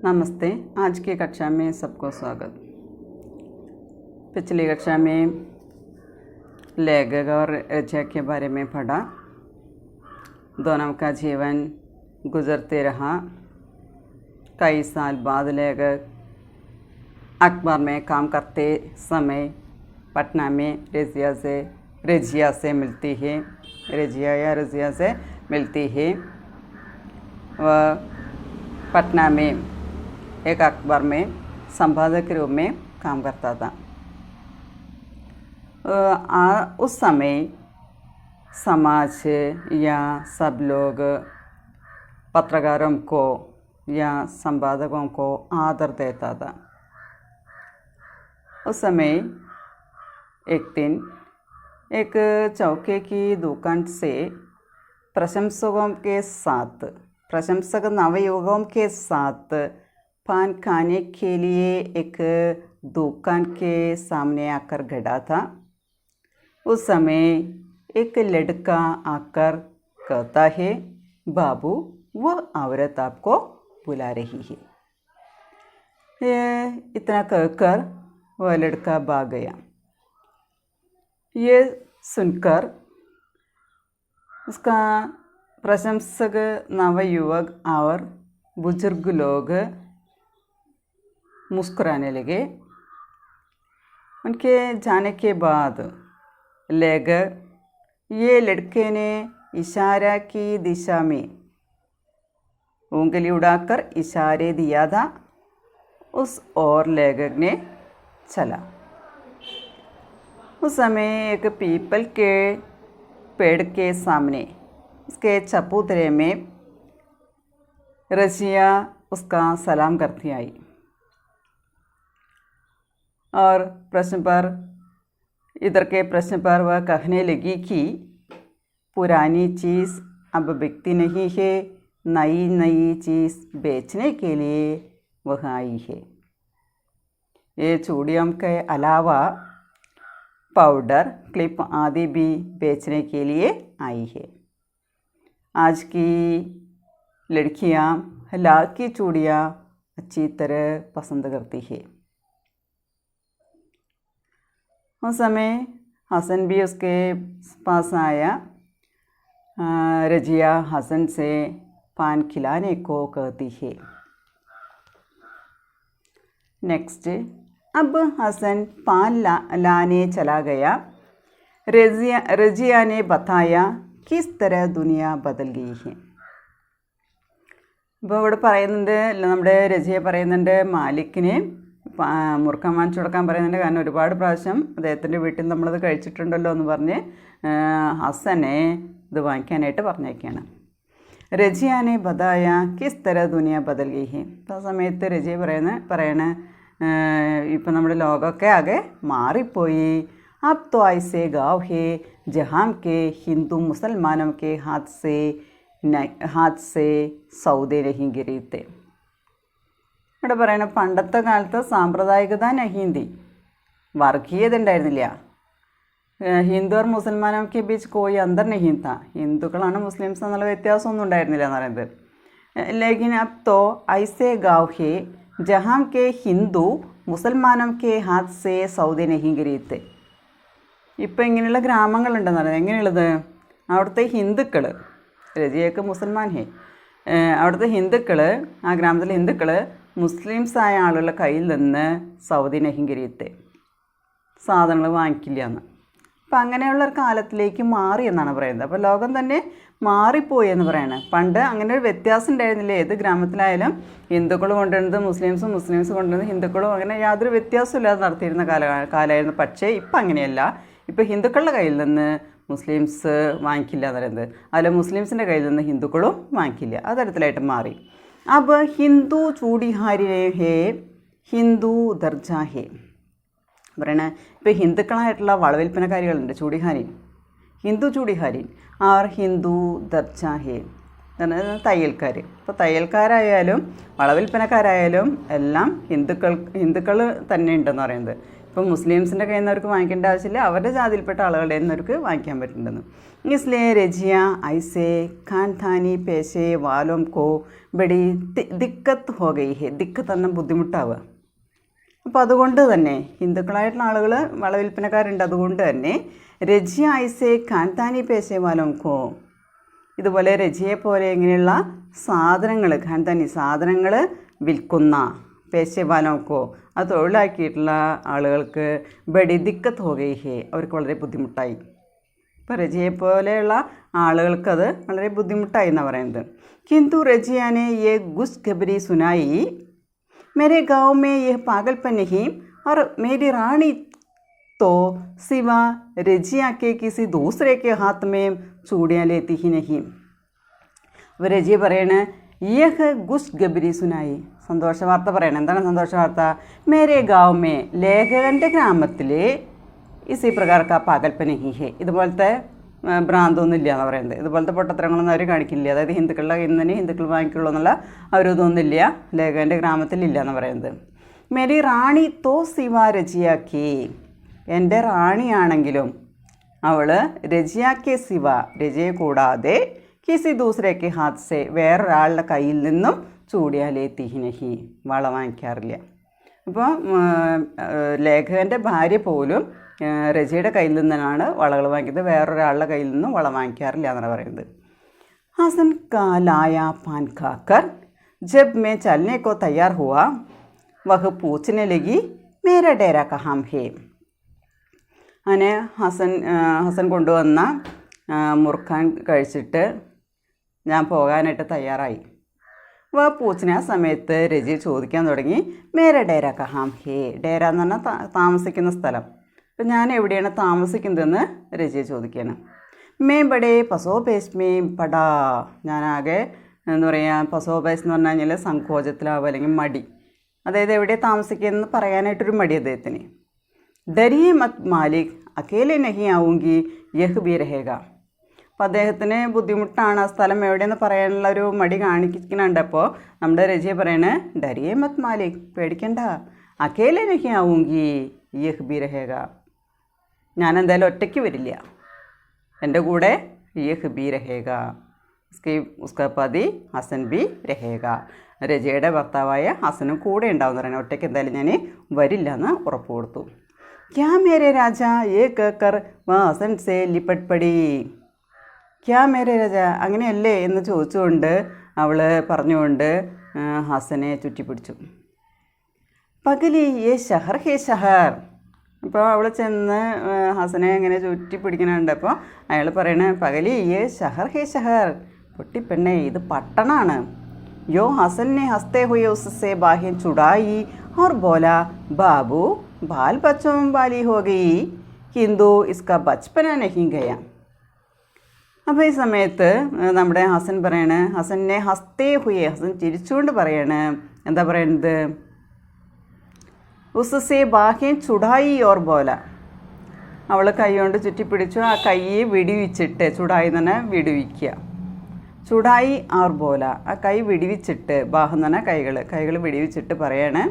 नमस्ते। आज की कक्षा में सबको स्वागत। पिछली कक्षा में लेखक और रचयिता के बारे में पढ़ा। दोनों का जीवन गुजरते रहा। कई साल बाद लेखक अखबार में काम करते समय पटना में रजिया से मिलती है। रजिया से मिलती है। वह पटना में एक अखबार में संपादक के रूप में काम करता था। उस समय समाज या सब लोग पत्रकारों को या संपादकों को आदर देता था। उस समय एक दिन एक चौके की दुकान से प्रशंसक नवयुवकों के साथ पान खाने के लिए एक दुकान के सामने आकर खड़ा था। उस समय एक लड़का आकर कहता है, बाबू वह औरत आपको बुला रही है। इतना कहकर वह लड़का भाग गया। ये सुनकर उसका प्रशंसक नवयुवक और बुजुर्ग लोग मुस्कुराने लगे। उनके जाने के बाद लेखक ये लड़के ने इशारा की दिशा में उंगली उड़ाकर इशारे दिया था। उस और लेखक ने चला। उस समय एक पीपल के पेड़ के सामने उसके चबूतरे में रजिया उसका सलाम करती आई और इधर के प्रश्न पर वह कहने लगी कि पुरानी चीज़ अब बिकती नहीं है, नई चीज़ बेचने के लिए वह आई है। ये चूड़ियों के अलावा पाउडर, क्लिप आदि भी बेचने के लिए आई है। आज की लड़कियां लाल की चूड़ियाँ अच्छी तरह पसंद करती है। उस समय हसन भी उसके पास आया। रजिया हसन से पान खिलाने को कहती है। नेक्स्ट, अब हसन पान लाने चला गया। रजिया ने बताया किस तरह दुनिया बदल गई है। ഇപ്പോൾ ഇവിടെ പറയുന്നുണ്ട്, നമ്മുടെ രജിയ പറയുന്നുണ്ട് മാലിക്കിന് മുറുക്കം വാങ്ങിച്ചു കൊടുക്കാൻ പറയുന്നുണ്ട്. കാരണം ഒരുപാട് പ്രാവശ്യം അദ്ദേഹത്തിൻ്റെ വീട്ടിൽ നമ്മളത് കഴിച്ചിട്ടുണ്ടല്ലോ എന്ന് പറഞ്ഞ് ഹസനെ ഇത് വാങ്ങിക്കാനായിട്ട് പറഞ്ഞേക്കാണ്. രജിയാനെ ബതായ കിസ് തര ദുനിയ ബദൽ ഗയി ഹെ. ആ സമയത്ത് രജിയ പറയണ ഇപ്പം നമ്മുടെ ലോകമൊക്കെ ആകെ മാറിപ്പോയി. अब तो ऐसे गाँव है जहाँ के हिंदू मुसलमानों के हाथ से സൗദേ नहीं गिरीते. ഇവിടെ പറയണ പണ്ടത്തെ കാലത്ത് സാമ്പ്രദായികത നഹീന്തി, വർഗീയത ഉണ്ടായിരുന്നില്ല. ഹിന്ദു और മുസൽമാനോं के बीच कोई अंदर नहीं था. ഹിന്ദുക്കളാണ് മുസ്ലിംസ് എന്നുള്ള വ്യത്യാസമൊന്നും ഉണ്ടായിരുന്നില്ല എന്ന് പറയുന്നത്. लेकिन अब तो ऐसे गाँव है जहाँ के हिंदू मुसलमानों के हाथ से सौदे नहीं गिरीते. ഇപ്പം ഇങ്ങനെയുള്ള ഗ്രാമങ്ങളുണ്ടെന്ന് പറയുന്നത്. എങ്ങനെയുള്ളത്? അവിടുത്തെ ഹിന്ദുക്കൾ, രജിയൊക്കെ മുസൽമാൻ ഹേ, അവിടുത്തെ ഹിന്ദുക്കൾ, ആ ഗ്രാമത്തിലെ ഹിന്ദുക്കൾ മുസ്ലിംസായ ആളുകളുടെ കയ്യിൽ നിന്ന് സൗദി നഹിങ്കരിയത്തെ സാധനങ്ങൾ വാങ്ങിക്കില്ല എന്ന്. അപ്പം അങ്ങനെയുള്ള ഒരു കാലത്തിലേക്ക് മാറി എന്നാണ് പറയുന്നത്. അപ്പോൾ ലോകം തന്നെ മാറിപ്പോയി എന്ന് പറയണത്. പണ്ട് അങ്ങനെ ഒരു വ്യത്യാസം ഉണ്ടായിരുന്നില്ല. ഏത് ഗ്രാമത്തിലായാലും ഹിന്ദുക്കൾ കൊണ്ടുവരുന്നത് മുസ്ലിംസ് കൊണ്ടുവരുന്നത് ഹിന്ദുക്കളും, അങ്ങനെ യാതൊരു വ്യത്യാസമില്ലാതെ നടത്തിയിരുന്ന കാലമായിരുന്നു. പക്ഷേ ഇപ്പം അങ്ങനെയല്ല. ഇപ്പോൾ ഹിന്ദുക്കളുടെ കയ്യിൽ നിന്ന് മുസ്ലിംസ് വാങ്ങിക്കില്ല എന്ന് പറയുന്നത്, അതിൽ മുസ്ലിംസിൻ്റെ കയ്യിൽ നിന്ന് ഹിന്ദുക്കളും വാങ്ങിക്കില്ല. ആ തരത്തിലായിട്ട് മാറി. अब हिंदू चूड़ीहारी ഹേ ഹിന്ദു ദർജ ഹേ പറയണ. ഇപ്പോൾ ഹിന്ദുക്കളായിട്ടുള്ള വളവിൽപ്പനക്കാരികളുണ്ട്, ചൂടിഹാരിൻ, ഹിന്ദു ചൂടിഹാരിൻ ആർ ഹിന്ദു ദർജ ഹേ. തയ്യൽക്കാർ. ഇപ്പോൾ തയ്യൽക്കാരായാലും വളവിൽപ്പനക്കാരായാലും എല്ലാം ഹിന്ദുക്കൾ തന്നെ ഉണ്ടെന്ന് പറയുന്നത്. ഇപ്പം മുസ്ലിംസിൻ്റെ കയ്യിൽ നിന്ന് അവർക്ക് വാങ്ങിക്കേണ്ട ആവശ്യമില്ല, അവരുടെ ജാതിയിൽപ്പെട്ട ആളുകളുടെ നിന്ന് അവർക്ക് വാങ്ങിക്കാൻ പറ്റുന്നുണ്ടെന്ന്. इसलिए रजिया ऐसे खानदानी पेशे वालों को बड़ी दिक्कत हो गई है. ദിക്കത്ത് എന്ന ബുദ്ധിമുട്ടാവുക. അപ്പോൾ അതുകൊണ്ട് തന്നെ ഹിന്ദുക്കളായിട്ടുള്ള ആളുകൾ വളവിൽപ്പനക്കാരുണ്ട്. അതുകൊണ്ട് തന്നെ രജിയ ഐസെ ഖാൻതാനി പേശെ വാലോം കോ, ഇതുപോലെ രജിയെ പോലെ ഇങ്ങനെയുള്ള സാധനങ്ങൾ, ഖാൻതാനി സാധനങ്ങൾ വിൽക്കുന്ന പേശെ വാലോം കോ, അത് തൊഴിലാക്കിയിട്ടുള്ള ആളുകൾക്ക് ബഡി ദിക്കത്ത് ഹോ ഗയി ഹേ, അവർക്ക് വളരെ ബുദ്ധിമുട്ടായി. ഇപ്പോൾ രജിയെ പോലെയുള്ള ആളുകൾക്കത് വളരെ ബുദ്ധിമുട്ടായി എന്നാണ് പറയുന്നത്. കിന്തു രജിയാനെ യെ ഗുസ് ഖബരി സുനായി, मेरे गांव में यह पागलपन नहीं और मेरी रानी तो सिवा रजिया के किसी दूसरे के हाथ में चूड़ियाँ लेती ही नहीं. അപ്പോൾ രജിയ പറയണേ യഹ് ഗുസ് ഗബരി സുനായി, സന്തോഷ വാർത്ത പറയണം. എന്താണ് സന്തോഷ വാർത്ത? മേരെ ഗാവ് മേ, ലേഖകൻ്റെ ഗ്രാമത്തിൽ ഇസി പ്രകാർക്ക പാകൽപ്പന ഹി ഹേ, ഇതുപോലത്തെ ഭ്രാന്തൊന്നും ഇല്ല എന്ന് പറയുന്നത്. ഇതുപോലത്തെ പൊട്ടത്തരങ്ങളൊന്നും അവർ കാണിക്കില്ല. അതായത് ഹിന്ദുക്കളുടെ കയ്യിൽ നിന്ന് തന്നെ ഹിന്ദുക്കൾ വാങ്ങിക്കുള്ളൂ എന്നുള്ള അവരിതൊന്നുമില്ല, ലേഖകൻ്റെ ഗ്രാമത്തിലില്ല എന്ന് പറയുന്നത്. മേരി റാണി തോ സിവ രജിയാക്കി, എൻ്റെ റാണിയാണെങ്കിലും അവൾ രജിയാക്കി സിവ, രജിയെ കൂടാതെ കിസി ദൂസരേക്ക് ഹാത്ത് സെ, വേറൊരാളുടെ കയ്യിൽ നിന്നും ചൂടിയാലേ തിഹിനഹി, വള വാങ്ങിക്കാറില്ല. അപ്പോൾ ലേഖകൻ്റെ ഭാര്യ പോലും രജിയുടെ കയ്യിൽ നിന്നാണ് വളകൾ വാങ്ങിക്കുന്നത്, വേറൊരാളുടെ കയ്യിൽ നിന്നും വള വാങ്ങിക്കാറില്ല എന്നാണ് പറയുന്നത്. ഹസൻ കാ ലായ പാൻ ഖാക്കർ ജബ് മേ ചലനെ കോ തയ്യാർ ഹുआ വഹ പൂച്ചനെ ലഗി മേര ഡേര കഹാം ഹേ. അങ്ങനെ ഹസൻ കൊണ്ടുവന്ന മുറുക്കാൻ കഴിച്ചിട്ട് ഞാൻ പോകാനായിട്ട് തയ്യാറായി. പൂച്ചനെ ആ സമയത്ത് രജി ചോദിക്കാൻ തുടങ്ങി, മേര ഡേര കഹാം ഹേ, ഡേര എന്ന് പറഞ്ഞാൽ താമസിക്കുന്ന സ്ഥലം. അപ്പം ഞാൻ എവിടെയാണ് താമസിക്കുന്നതെന്ന് രജിയെ ചോദിക്കുകയാണ്. മേ ബഡേ പസോപേസ് മേ പടാ, ഞാനാകെ എന്താ പറയുക, പസോപേസ് എന്ന് പറഞ്ഞു കഴിഞ്ഞാൽ സങ്കോചത്തിലാവുക അല്ലെങ്കിൽ മടി, അതായത് എവിടെ താമസിക്കുന്നതെന്ന് പറയാനായിട്ടൊരു മടി അദ്ദേഹത്തിന്. ഡരിയെ മത് മാലിക് അക്കേലെ നഹി ആവുങ്കി യഹ് ബി രഹേഗ. അപ്പം അദ്ദേഹത്തിന് ബുദ്ധിമുട്ടാണ്, ആ സ്ഥലം എവിടെയെന്ന് പറയാനുള്ള ഒരു മടി കാണിക്കുന്നുണ്ട്. അപ്പോൾ നമ്മുടെ രജിയെ പറയണേ ഡരിയെ മത് മാലിക്, പേടിക്കണ്ട, അക്കേലെ നഹി ആവുങ്കി യഹ് ബി രഹേഗ, ഞാൻ എന്തായാലും ഒറ്റയ്ക്ക് വരില്ല, എൻ്റെ കൂടെ യഹ് ബി രഹേഗ, ഉസ്കാ പതി ഹസൻ ബി രഹേഗ, രജയുടെ ഭർത്താവായ ഹസനും കൂടെ ഉണ്ടാവുമെന്ന് പറയുന്നത്, ഒറ്റയ്ക്ക് എന്തായാലും ഞാൻ വരില്ല എന്ന് ഉറപ്പ് കൊടുത്തു. ക്യാ മേരെ രാജ ഏ കേക്കർ വാ ഹസൻ സേ ലിപ്പട്ട് പടി, ക്യാ മേരെ രാജ, അങ്ങനെയല്ലേ എന്ന് ചോദിച്ചുകൊണ്ട് അവൾ പറഞ്ഞുകൊണ്ട് ഹസനെ ചുറ്റിപ്പിടിച്ചു. പകലി ഏ ഷഹർ ഹേ ഷഹർ, അപ്പോൾ അവൾ ചെന്ന് ഹസനെ ഇങ്ങനെ ചുറ്റിപ്പിടിക്കുന്നുണ്ട്. അപ്പോൾ അയാൾ പറയണേ പകലി ഏ ഷഹർ ഹേ ഷഹർ, പൊട്ടിപ്പെണ്ണേ ഇത് പട്ടണാണ്. യോ ഹസനെ ഹസ്തേ ഹുയെ ഉസ്സേ ബാഹ്യൻ ചുടായി और बोला बाबू बाल बच्चों वाली हो गई किंतु इसका बचपना नहीं गया. അപ്പോൾ ഈ സമയത്ത് നമ്മുടെ ഹസൻ പറയണേ, ഹസനെ ഹസ്തേ ഹുയെ, ഹസൻ ചിരിച്ചുകൊണ്ട് പറയണേ, എന്താ പറയുന്നത്, ഉസ്സേ ബാഹ്യൻ ചുടായി ഓർ ബോല, അവൾ കൈ കൊണ്ട് ചുറ്റിപ്പിടിച്ചു, ആ കൈയെ വിടിവിച്ചിട്ട്, ചുടായി തന്നെ വിടുവിക്കുക, ചുടായി ആർ ബോല, ആ കൈ വിടിവിച്ചിട്ട്, ബാഹ് എന്ന് പറഞ്ഞാൽ കൈകൾ വിടിവിച്ചിട്ട് പറയാണ്,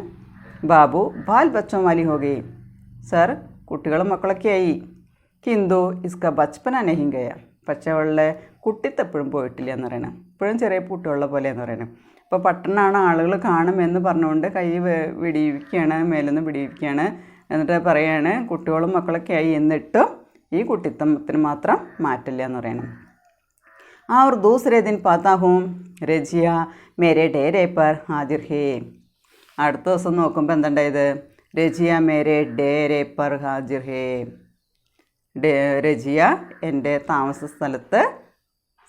ബാബു ബാൽ ബച്ചോ വാലി ഹോ ഗയി, സർ കുട്ടികളും മക്കളൊക്കെ ആയി, കിന്തു ഇസ്ക ബച്പന നഹി ഗയ, പക്ഷേ അവളുടെ കുട്ടിത്തെപ്പോഴും പോയിട്ടില്ല എന്ന് പറയണം, ഇപ്പോഴും ചെറിയ കുട്ടിയുള്ള പോലെ എന്ന് പറയണം. അപ്പോൾ പട്ടണമാണ്, ആളുകൾ കാണുമെന്ന് പറഞ്ഞുകൊണ്ട് കൈ വിടിവിക്കുകയാണ്, മേലൊന്ന് വിടിവിക്കുകയാണ്, എന്നിട്ട് പറയാണ് കുട്ടികളും മക്കളൊക്കെ ആയി, എന്നിട്ടും ഈ കുട്ടിത്തത്തിന് മാത്രം മാറ്റില്ല എന്ന് പറയണം. और दूसरे दिन पाता हूँ रजिया मेरे डेरे पर हाजिर है. അടുത്ത ദിവസം നോക്കുമ്പോൾ എന്തുണ്ടായത്, രജിയ മേരെ ഡേരെ പർ ഹാജിർ ഹേ, രജിയ എൻ്റെ താമസ സ്ഥലത്ത്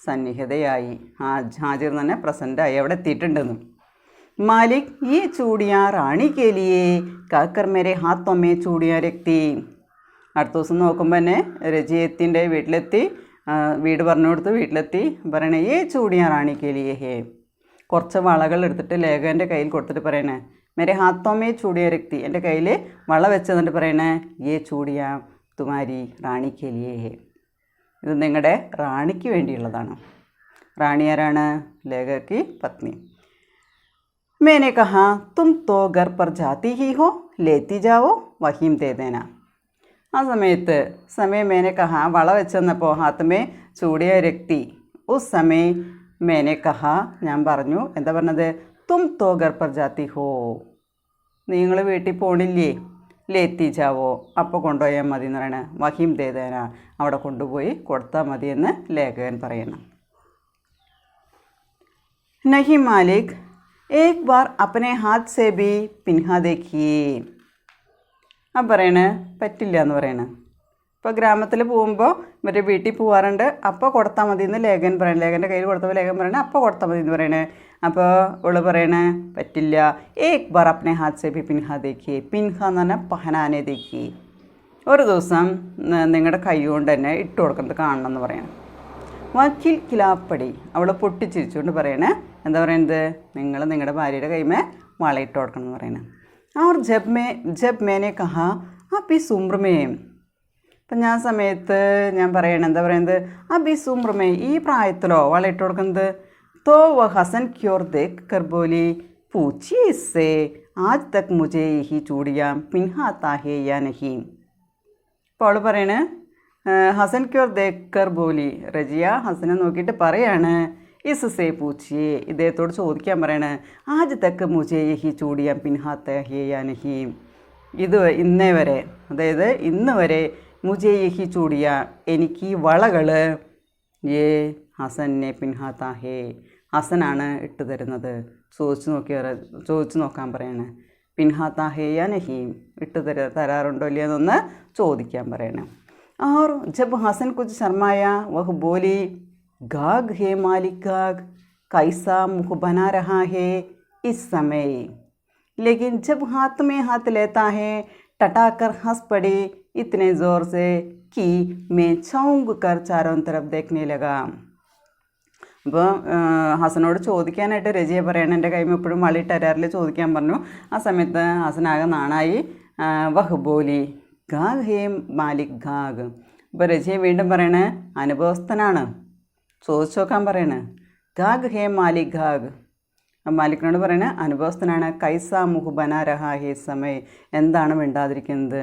സന്നിഹിതയായി, ഹാജിർ എന്ന് പറഞ്ഞാൽ പ്രസൻ്റായി, അവിടെ എത്തിയിട്ടുണ്ടെന്ന്. മാലിക് ഈ ചൂടിയാ റാണി കേലിയെ കാക്കർ മേരെ ഹാത്തോമേ ചൂടിയാ രക്തി. അടുത്ത ദിവസം നോക്കുമ്പോൾ തന്നെ രജിയത്തിൻ്റെ വീട്ടിലെത്തി, വീട് പറഞ്ഞു കൊടുത്ത് വീട്ടിലെത്തി പറയണേ ഏ ചൂടിയാ റാണി കേലിയെ ഹേ, കുറച്ച് വളകൾ എടുത്തിട്ട് ലേഖകൻ്റെ കയ്യിൽ കൊടുത്തിട്ട് പറയണേ മേരെ ഹാത്തോമേ ചൂടിയ രക്തി, എൻ്റെ കയ്യിൽ വള വെച്ച് എന്നിട്ട് പറയണേ ഏ ചൂടിയാ തുമാരി റാണി കേലിയെ ഹേ, ഇത് നിങ്ങളുടെ റാണിക്ക് വേണ്ടിയുള്ളതാണ്. റാണി ആരാണ്? ലേഖകി പത്നി. मैंने कहा तुम तो घर पर जाती ही हो ലേത്തി ജാവോ വഹീം ദേ ദേന. ആ സമയത്ത് സമയം മേനെ കഹ വള വെച്ചെന്നപ്പോൾ ഹാത്തമേ ചൂടിയ രക്തി ഉസ് സമയ മേനെ കഹ ഞാൻ പറഞ്ഞു, എന്താ പറഞ്ഞത്, തും തോ ഘർ പർ ജാത്തി ഹോ, നിങ്ങൾ വീട്ടിൽ പോണില്ലേ, ലേത്തി ജാവോ അപ്പോൾ കൊണ്ടുപോയാൽ മതി എന്ന് പറയണേ. വഹീം ദേ ദേന അവിടെ കൊണ്ടുപോയി കൊടുത്താൽ മതി എന്ന് ലേഖകൻ പറയണം. नहीं मालिक, एक बार अपने हाथ से भी पिन्हा देखिए. ആ പറയണേ പറ്റില്ല എന്ന് പറയണേ. ഇപ്പോൾ ഗ്രാമത്തിൽ പോകുമ്പോൾ മറ്റേ വീട്ടിൽ പോകാറുണ്ട്, അപ്പോൾ കൊടുത്താൽ മതി എന്ന് ലേഖൻ പറയണേ. ലേഖൻ്റെ കയ്യിൽ കൊടുത്തപ്പോൾ ലേഖൻ പറയണേ അപ്പോൾ കൊടുത്താൽ മതി എന്ന് പറയണേ. അപ്പോൾ ഇവള് പറയണേ പറ്റില്ല. ഏക് ബാർ അപ്നെ ഹാത്ത് സേ ഭി പിൻഹാ ദേഖിയെ. പിൻഹ എന്ന് പറഞ്ഞാൽ പഹനാനെ ദേഖിയെ, ഒരു ദിവസം നിങ്ങളുടെ കൈ കൊണ്ട് തന്നെ ഇട്ട് കൊടുക്കുന്നത് കാണണം എന്ന് പറയണം. വക്കീൽ കിലാപ്പടി അവൾ പൊട്ടിച്ചിരിച്ചുകൊണ്ട് പറയണേ, എന്താ പറയുന്നത്, നിങ്ങൾ നിങ്ങളുടെ ഭാര്യയുടെ കൈമേ വളയിട്ട് കൊടുക്കണം എന്ന് പറയണേ. और जब मैंने कहा आप इस उम्र में, അപ്പം ഞാൻ സമയത്ത് ഞാൻ പറയണേ, എന്താ പറയുന്നത്, അബ് ഇസ് ഉമ്ര മേ, ഈ പ്രായത്തിലോ വളയിട്ട് കൊടുക്കുന്നത്. तो वह हसन की ओर देख कर बोली, पूछिए इससे आज तक मुझे यही चूड़ियाँ पिन्हाता है या नहीं. അപ്പോൾ അവൾ പറയണേ, ഹസൻ ക്യോർ ദേക്കർ ബോലി, റജിയ ഹസനെ നോക്കിയിട്ട് പറയാണ്, ഇസ് സേ പൂച്ചിയെ, ഇദ്ദേഹത്തോട് ചോദിക്കാൻ പറയണേ, ആജ് തക്ക് മുജേ യഹി ചൂടിയാൻ പിൻഹാത്ത ഹേ യാ നഹി, ഇത് ഇന്നേ വരെ, അതായത് ഇന്ന് വരെ മുജേ യഹി ചൂടിയ, എനിക്ക് ഈ വളകൾ ഏ ഹസനെ പിൻഹാത്ത ഹേ, ഹസനാണ് ഇട്ട് തരുന്നത്. ചോദിച്ചു നോക്കാൻ പറയണേ. പിൻഹാത്ത ഹേ യാ നഹി, ഇട്ട് തരാറുണ്ടോ ഇല്ലയെന്നൊന്ന് ചോദിക്കാൻ പറയണേ. और जब हसन कुछ शर्माया वह बोली, गाग है मालिक गाग, कैसा मुख बना रहा है इस समय, लेकिन जब हाथ में हाथ लेता है टटाकर हंस पड़ी इतने ज़ोर से कि मैं छौंक कर चारों तरफ देखने लगा. അപ്പോൾ ഹസനോട് ചോദിക്കാനായിട്ട് രജിയെ പറയണം, എൻ്റെ കൈമ എപ്പോഴും വളിയിട്ട് തരാറില്ല, ചോദിക്കാൻ പറഞ്ഞു. ആ സമയത്ത് ഹസനാകെ നാണായി. വഹ് ബോലി ഗാഗ് ഹേ മാലിക് ഗാഗ്. ഇപ്പോൾ രജിയെ വീണ്ടും പറയണേ, അനുഭവസ്ഥനാണ്, ചോദിച്ചു നോക്കാൻ പറയണേ. ഗാഗ് ഹേ മാലിക് ഗാഗ്, മാലിക്കിനോട് പറയണേ അനുഭവസ്ഥനാണ്. കൈസ മുഹ് ബനാ രഹാ ഹേ സമയ, എന്താണ് മിണ്ടാതിരിക്കുന്നത്.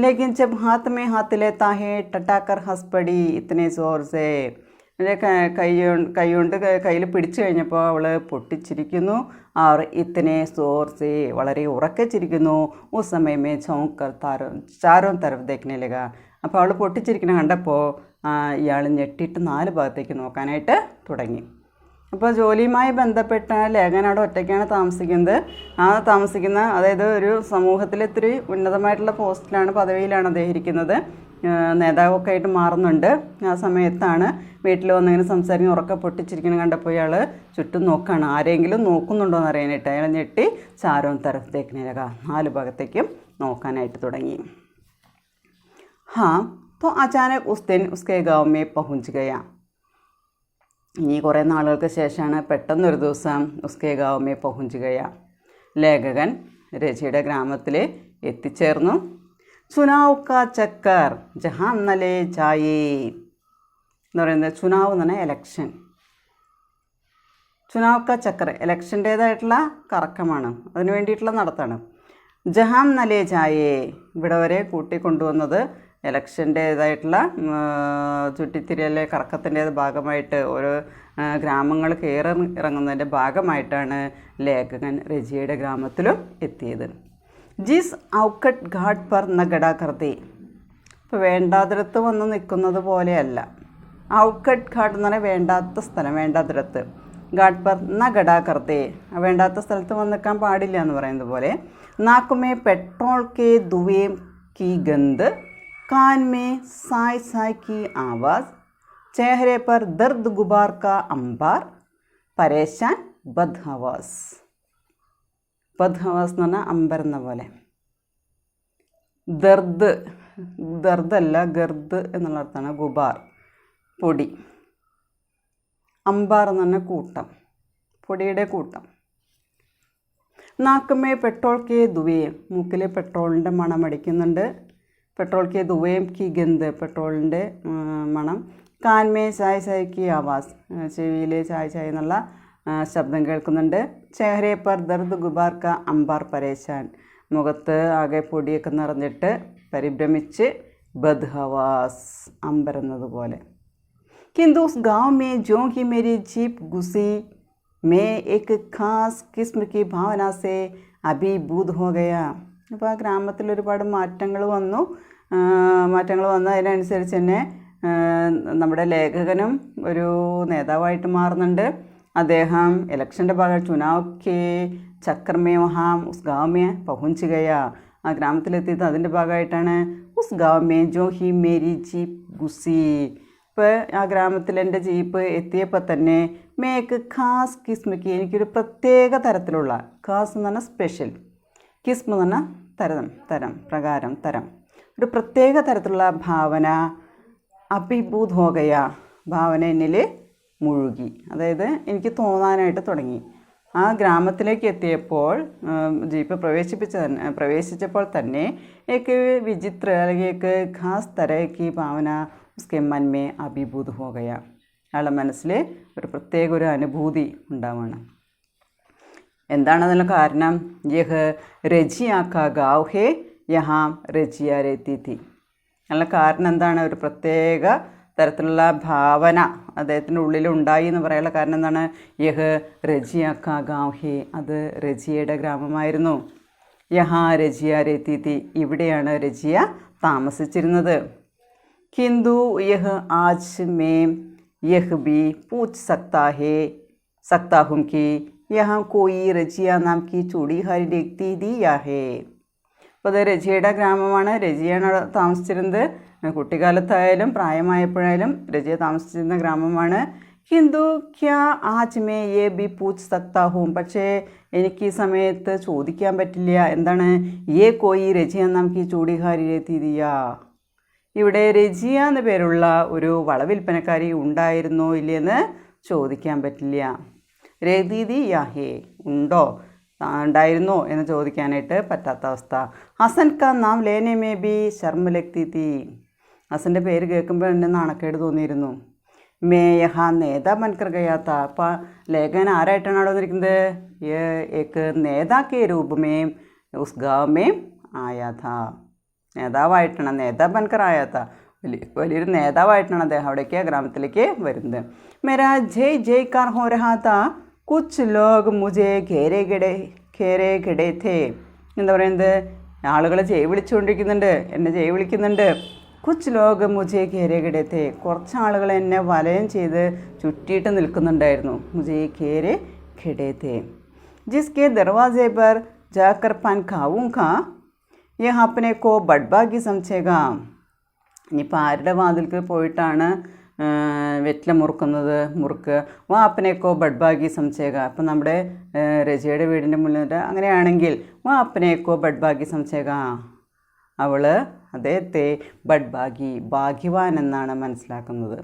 ലേക്കിൻ ജബ് ഹാത്ത് മേ ഹാത്ത് ലേത്താ ഹേ ടട്ടാക്കർ ഹസ് പടി ഇത്തനെ സോർ സേ, കൈ കയ്യിൽ പിടിച്ചു കഴിഞ്ഞപ്പോൾ അവൾ പൊട്ടിച്ചിരിക്കുന്നു. അവർ ഇത്തനെ സോർ സേ, വളരെ ഉറക്കെ ചിരിക്കുന്നു. ഉസ് സമയമേ ചൗക്കർ ചാരോ തരഫ് ദേഖ്നെ ലഗ. അപ്പോൾ അവൾ പൊട്ടിച്ചിരിക്കുന്ന കണ്ടപ്പോൾ ഇയാൾ ഞെട്ടിയിട്ട് 4 ഭാഗത്തേക്ക് നോക്കാനായിട്ട് തുടങ്ങി. അപ്പോൾ ജോലിയുമായി ബന്ധപ്പെട്ട ലേഖൻ അവിടെ ഒറ്റയ്ക്കാണ് താമസിക്കുന്നത്. താമസിക്കുന്ന അതായത് ഒരു സമൂഹത്തിൽ ഇത്തിരി ഉന്നതമായിട്ടുള്ള പോസ്റ്റിലാണ്, പദവിയിലാണ് അദ്ദേഹം ഇരിക്കുന്നത്. നേതാവൊക്കെ ആയിട്ട് മാറുന്നുണ്ട്. ആ സമയത്താണ് വീട്ടിൽ വന്നിങ്ങനെ സംസാരിക്കുന്ന ഉറക്കെ പൊട്ടിച്ചിരിക്കണം കണ്ടപ്പോൾ ഇയാൾ ചുറ്റും നോക്കുകയാണ്, ആരെങ്കിലും നോക്കുന്നുണ്ടോ എന്ന് അറിയാനായിട്ട്. അയാൾ ഞെട്ടി ചാരോ തരഫ് ദേഖ്നെ ലഗ, 4 ഭാഗത്തേക്കും നോക്കാനായിട്ട് തുടങ്ങി. हाँ तो अचानक उस दिन उसके गाँव में पहुँच गया. ഇനി കുറേ നാളുകൾക്ക് ശേഷമാണ് പെട്ടെന്നൊരു ദിവസം ഉസ്കെ ഗാവ് മേ പഹുഞ്ച് ഗയ, ലേഖകൻ രജിയുടെ ഗ്രാമത്തിൽ എത്തിച്ചേർന്നു. ചുനാവ് കാ ചക്കർ ജഹാൻ നലേ ജായേ എന്ന് പറയുന്നത്, ചുനാവ് എന്ന് പറഞ്ഞാൽ എലക്ഷൻ. ചുനാവ് കാ ചക്കർ എലക്ഷൻ്റേതായിട്ടുള്ള കറക്കമാണ്, അതിന് വേണ്ടിയിട്ടുള്ള നടത്താണ്. ജഹാൻ നലേ ജായേ, ഇവിടെ വരെ കൂട്ടിക്കൊണ്ടുവന്നത് എലക്ഷൻ്റേതായിട്ടുള്ള ചുറ്റിത്തിരിയലെ കറക്കത്തിൻ്റെ ഭാഗമായിട്ട് ഓരോ ഗ്രാമങ്ങൾ കയറി ഇറങ്ങുന്നതിൻ്റെ ഭാഗമായിട്ടാണ് ലേഖകൻ രജിയുടെ ഗ്രാമത്തിലും എത്തിയത്. ജിസ് ഔക്കട്ട് ഘാട്ട് പർ നഗഡ കർത്തി, ഇപ്പോൾ വേണ്ടാതിടത്ത് വന്ന് നിൽക്കുന്നത് പോലെയല്ല. ഔക്കട്ട് ഘാട്ട് എന്ന് പറഞ്ഞാൽ വേണ്ടാത്ത സ്ഥലം, വേണ്ടാതിടത്ത്. ഘാട്ട് പർ നഗഡ കർത്തി, വേണ്ടാത്ത സ്ഥലത്ത് വന്ന് നിൽക്കാൻ പാടില്ല എന്ന് പറയുന്നത് പോലെ. നാക്കുമേ പെട്രോൾ കെ ദുവേം കി ഗന്ധ്, कान में साय साय की आवाज़, चेहरे पर दर्द गुबार का अंबार, परेशान बदहवास. ബദ്ഹവാസ് എന്ന് പറഞ്ഞാൽ അമ്പരുന്ന പോലെ. ദർദല്ല ഗർദ് എന്നുള്ള അർത്ഥമാണ്. ഗുബാർ പൊടി, അമ്പാർ എന്ന് പറഞ്ഞാൽ കൂട്ടം, പൊടിയുടെ കൂട്ടം. നാക്കുമേ പെട്രോൾ കെ ദുവേ, മൂക്കിൽ പെട്രോളിൻ്റെ മണം അടിക്കുന്നുണ്ട്. പെട്രോൾ കെ ദുവേം കി ഗന്ധ്, പെട്രോളിൻ്റെ മണം. കാൻമേ ചായ് ചായ് കി ആവാസ്, ചെവിയിൽ ചായ് ചായ് എന്നുള്ള ശബ്ദം കേൾക്കുന്നുണ്ട്. ചെഹ്രെ പർ ദർദ് ഗുബാർ ക അംബാർ പരേശാൻ, മുഖത്ത് ആകെ പൊടിയൊക്കെ നിറഞ്ഞിട്ട് പരിഭ്രമിച്ച് ബദ്ഹവാസ് അമ്പരന്നതുപോലെ. किंतु उस गांव में जो ही मेरी जीप घुसी मैं एक खास किस्म की भावना से अभिभूत हो गया. അപ്പോൾ ആ ഗ്രാമത്തിൽ ഒരുപാട് മാറ്റങ്ങൾ വന്നു. അതിനനുസരിച്ച് തന്നെ നമ്മുടെ ലേഖകനും ഒരു നേതാവായിട്ട് മാറുന്നുണ്ട്. അദ്ദേഹം ഇലക്ഷൻ്റെ ഭാഗം ചുനാവ്ക്കെ ചക്രമേ വഹാം ഉസ് ഗാവ്മേ പഹുഞ്ച് ഗയ. ആ ഗ്രാമത്തിലെത്തിയത് അതിൻ്റെ ഭാഗമായിട്ടാണ്. ഉസ് ഗാവ്മേ ജോ ഹി മേരി ജീപ്പ് ഗുസി. ഇപ്പോൾ ആ ഗ്രാമത്തിൽ എൻ്റെ ജീപ്പ് എത്തിയപ്പോൾ തന്നെ മേക്ക് ഖാസ് കിസ്മയ്ക്ക് എനിക്കൊരു പ്രത്യേക തരത്തിലുള്ള, ഖാസ് എന്ന് പറഞ്ഞാൽ സ്പെഷ്യൽ, കിസ്മ എന്ന് പറഞ്ഞാൽ തരം, ഒരു പ്രത്യേക തരത്തിലുള്ള ഭാവന അഭിഭൂത് ഹോഗയ, ഭാവന എന്നിൽ മുഴുകി, അതായത് എനിക്ക് തോന്നാനായിട്ട് തുടങ്ങി. ആ ഗ്രാമത്തിലേക്ക് എത്തിയപ്പോൾ ജീപ്പ് പ്രവേശിച്ചപ്പോൾ തന്നെ ഏക്ക് വിചിത്ര അല്ലെങ്കിൽ ഏക്ക് ഖാസ് തരയ്ക്ക് ഭാവന ഉസ്കെ മൻ മേ അഭിഭൂത് ഹോ ഗയ. അയാളുടെ മനസ്സിൽ ഒരു അനുഭൂതി ഉണ്ടാവുകയാണ്. എന്താണ് അതിനുള്ള കാരണം? യഹ് രജിയ കാ ഗാവ് ഹേ യഹാം രജിയ രേത്തി തി. അതിനുള്ള കാരണം എന്താണ്? ഒരു പ്രത്യേക തരത്തിലുള്ള ഭാവന അദ്ദേഹത്തിൻ്റെ ഉള്ളിൽ ഉണ്ടായി എന്ന് പറയാനുള്ള കാരണം എന്താണ്? യഹ് രജിയ കാ ഗാവ് ഹേ, അത് രജിയയുടെ ഗ്രാമമായിരുന്നു. യഹാ രജിയ രേത്തി തി, ഇവിടെയാണ് രജിയ താമസിച്ചിരുന്നത്. किंतु यह आज मैं यह भी पूछ सकता हूँ कि यहाँ कोई रजिया नाम की चूड़ीहारी देखती दी या है. അപ്പോൾ അത് രജിയയുടെ ഗ്രാമമാണ്, രജിയാണ് അവിടെ താമസിച്ചിരുന്നത്. കുട്ടിക്കാലത്തായാലും പ്രായമായപ്പോഴായാലും രജിയ താമസിച്ചിരുന്ന ഗ്രാമമാണ്. ഹിന്ദു ക്യാ ആജ് മേ യേ ബി പൂച്ച് സക്താ ഹൂം, പക്ഷേ എനിക്ക് ഈ സമയത്ത് ചോദിക്കാൻ പറ്റില്ല. എന്താണ്? യേ കോയി രജിയ നാം കി ചൂടിഹാരി രേത്തി ദിയാ, ഇവിടെ രജിയ എന്ന പേരുള്ള ഒരു വളവിൽപ്പനക്കാരി ഉണ്ടായിരുന്നോ ഇല്ലയെന്ന് ചോദിക്കാൻ പറ്റില്ല. രതീതി യാഹേ, ഉണ്ടോ ഉണ്ടായിരുന്നോ എന്ന് ചോദിക്കാനായിട്ട് പറ്റാത്ത അവസ്ഥ. ഹസൻ കാ നാം ലേനെ മേ ബി ശർമ്മ ലഗ്തി തി, ഹസൻ്റെ പേര് കേൾക്കുമ്പോൾ എന്നെ നാണക്കേട് തോന്നിയിരുന്നു. മേ യഹാ നേതാ ബൻകർ ഗയാത്ത, അപ്പം ലേഖകൻ ആരായിട്ടാണ് അവിടെ വന്നിരിക്കുന്നത്? ഏക്ക് നേതാക്കെ രൂപമേ ഉസ് ഗാവമേ ആയാഥ, നേതാവായിട്ടാണ്, നേതാ ബൻകർ ആയാത്ത, വലിയൊരു നേതാവായിട്ടാണ് അദ്ദേഹം അവിടേക്ക് ഗ്രാമത്തിലേക്ക് വരുന്നത്. മേരാ ജയ് ജയ്ക്കാർ ഹോ രഹാ താ കുച്ച് ലോഗ് മുജേ ഘേരെ ഘിടേ ഥേ. എന്താ പറയുന്നത്? ആളുകൾ ജയ് വിളിച്ചുകൊണ്ടിരിക്കുന്നുണ്ട്, എന്നെ ജയ് വിളിക്കുന്നുണ്ട്. കുച്ച് ലോഗ് മുജേ ഘേരെ ഘിടേ ഥേ, കുറച്ച് ആളുകൾ എന്നെ വലയം ചെയ്ത് ചുറ്റിയിട്ട് നിൽക്കുന്നുണ്ടായിരുന്നു. മുജേ ഘേരെ ഘിടേ ഥേ. ജിസ്കെ ദർവാസെ പർ ജാക്കർ പാൻ ഖാവൂങ്കാ യഹ് അപ്പനെ കോ ബഡ്ബാഗി സംശേഗാ. ഇനിയിപ്പോൾ ആരുടെ വാതിൽക്ക് പോയിട്ടാണ് വെറ്റില മുറുക്ക് വാ അപ്പനേക്കോ ബഡ്ബാഗി സംശേഗ. അപ്പം നമ്മുടെ രജയുടെ വീടിൻ്റെ മുന്നിൽ അങ്ങനെയാണെങ്കിൽ വാ അപ്പനേക്കോ ബഡ്ബാഗി സംശേഗ, അവൾ അദ്ദേഹത്തെ ബഡ്ബാഗി, ഭാഗ്യവാൻ എന്നാണ് മനസ്സിലാക്കുന്നത്.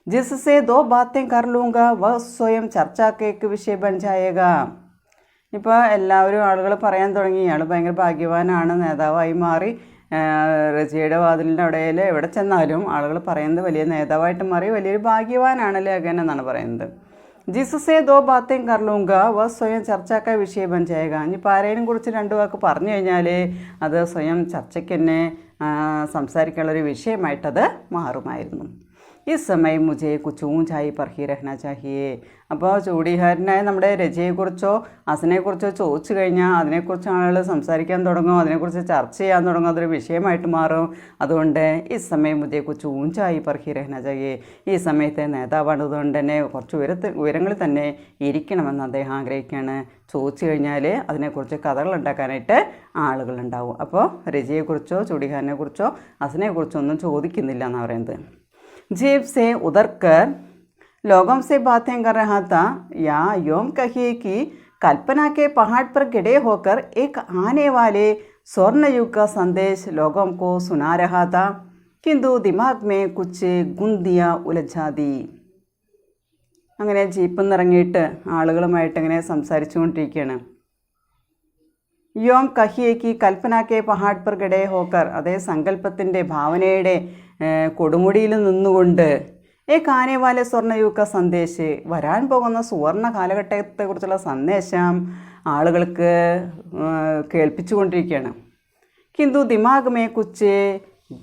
ജിസ്സെ ദോ ബാത്തേം കർ ലൂങ്ക വ സ്വയം ചർച്ചാക്കേക്ക് വിഷയ ബൻ ജായേഗ. ഇപ്പോൾ എല്ലാവരും ആളുകൾ പറയാൻ തുടങ്ങി ഇയാൾ ഭയങ്കര ഭാഗ്യവാനാണ്, നേതാവായി മാറി. റജിയയുടെ വാതിലിൻ്റെ അവിടെയിൽ എവിടെ ചെന്നാലും ആളുകൾ പറയുന്നത് വലിയ നേതാവായിട്ട് മാറി, വലിയൊരു ഭാഗ്യവാനാണ് ലേഖൻ എന്നാണ് പറയുന്നത്. ജിസസേ ദോ ബാത്തേം കർലൂങ്ക വ സ്വയം ചർച്ചാക്ക വിഷയ ബൻ ജായേഗ. ഇനിയിപ്പോൾ ആരെയും കുറിച്ച് രണ്ട് വാക്ക് പറഞ്ഞു കഴിഞ്ഞാൽ അത് സ്വയം ചർച്ചയ്ക്ക് തന്നെ സംസാരിക്കാനുള്ളൊരു വിഷയമായിട്ടത് മാറുമായിരുന്നു. ഈ സമയം മുജേ കുച്ച് ഊഞ്ചായി പർഹി രഹ്ന ചാഹിയേ. അപ്പോൾ ചൂടിഹാരനായ നമ്മുടെ രജയെക്കുറിച്ചോ ഹസനെക്കുറിച്ചോ ചോദിച്ചു കഴിഞ്ഞാൽ അതിനെക്കുറിച്ച് ആളുകൾ സംസാരിക്കാൻ തുടങ്ങും, അതിനെക്കുറിച്ച് ചർച്ച ചെയ്യാൻ തുടങ്ങും, അതൊരു വിഷയമായിട്ട് മാറും. അതുകൊണ്ട് ഈ സമയം മുജേ കുച്ച് ഊഞ്ചായി പർഹി രഹ്ന ചാഹിയേ, ഈ സമയത്തെ നേതാവാണതുകൊണ്ട് തന്നെ കുറച്ച് ഉയരങ്ങളിൽ തന്നെ ഇരിക്കണമെന്ന് അദ്ദേഹം ആഗ്രഹിക്കുകയാണ്. ചോദിച്ചു കഴിഞ്ഞാൽ അതിനെക്കുറിച്ച് കഥകൾ ഉണ്ടാക്കാനായിട്ട് ആളുകളുണ്ടാവും. അപ്പോൾ രജയെക്കുറിച്ചോ ചൂടിഹാരനെക്കുറിച്ചോ ഹസനെക്കുറിച്ചോ ഒന്നും ചോദിക്കുന്നില്ല എന്നാണ് പറയുന്നത്. जेब से उतर कर लोगों से बातें कर रहा था, या यूं कहिए कि कल्पना के पहाड़ पर खड़े होकर एक आने वाले स्वर्ण युग का संदेश लोगों को सुना रहा था, किंतु दिमाग में कुछ गुंदियाँ उलझा दी. അങ്ങനെ ജീപ്പിൽ നിന്ന് ഇറങ്ങിയിട്ട് ആളുകളുമായിട്ട് ഇങ്ങനെ സംസാരിച്ചുകൊണ്ടിരിക്കുകയാണ്. യോം കഹിയേക്ക് കൽപ്പനാക്കെ പഹാഡ് പർ ഗഡേ ഹോക്കർ, അതേ സങ്കല്പത്തിൻ്റെ ഭാവനയുടെ കൊടുമുടിയിൽ നിന്നുകൊണ്ട് കാനേവാലെ സ്വർണ്ണയുഗ സന്ദേശ്, വരാൻ പോകുന്ന സുവർണ കാലഘട്ടത്തെക്കുറിച്ചുള്ള സന്ദേശം ആളുകൾക്ക് കേൾപ്പിച്ചുകൊണ്ടിരിക്കുകയാണ്. കിന്തു ദിമാഗ് മേ കുച്ച്